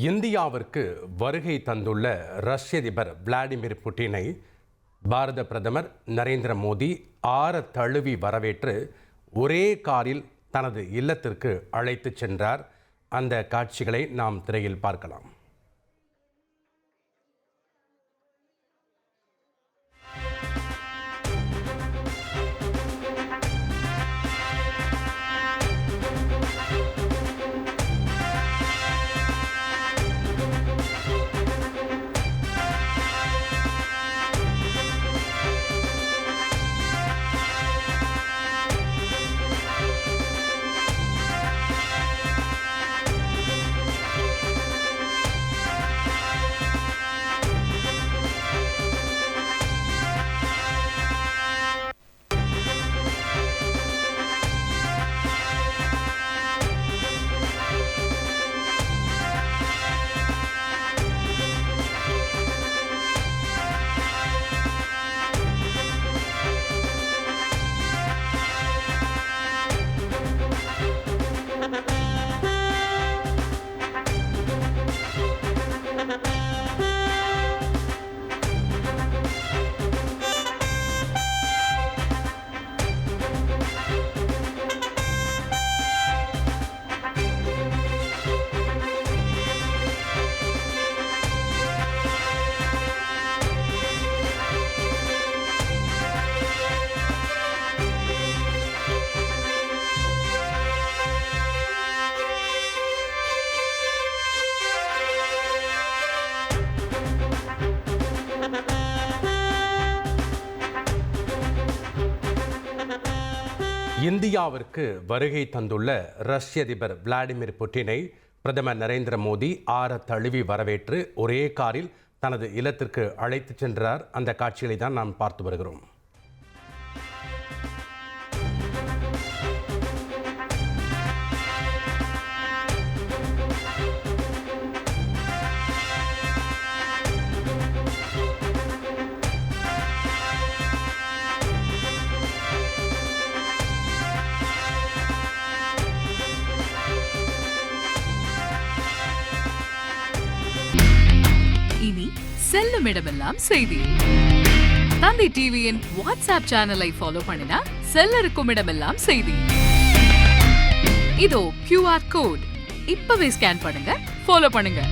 இந்தியாவிற்கு வருகை தந்துள்ள ரஷ்ய அதிபர் விளாடிமிர் புட்டினை பாரத பிரதமர் நரேந்திர மோடி ஆற தழுவி வரவேற்று ஒரே காரில் தனது இல்லத்திற்கு அழைத்துச் சென்றார். அந்த காட்சிகளை நாம் திரையில் பார்க்கலாம். இந்தியாவிற்கு வருகை தந்துள்ள ரஷ்ய அதிபர் விளாடிமிர் புட்டினை பிரதமர் நரேந்திர மோடி ஆற தழுவி வரவேற்று ஒரே காரில் தனது இல்லத்திற்கு அழைத்துச் சென்றார். அந்த காட்சிகளை தான் நாம் பார்த்து வருகிறோம். இனி செல்லும் இடமெல்லாம் செய்தி. தந்தை டிவியின் வாட்ஸ்அப் சேனலை ஃபாலோ பண்ணினா செல்ல இருக்கும் இடமெல்லாம் செய்தி. இதோ QR கோட் இப்பவே ஸ்கேன் பண்ணுங்க, ஃபாலோ பண்ணுங்க.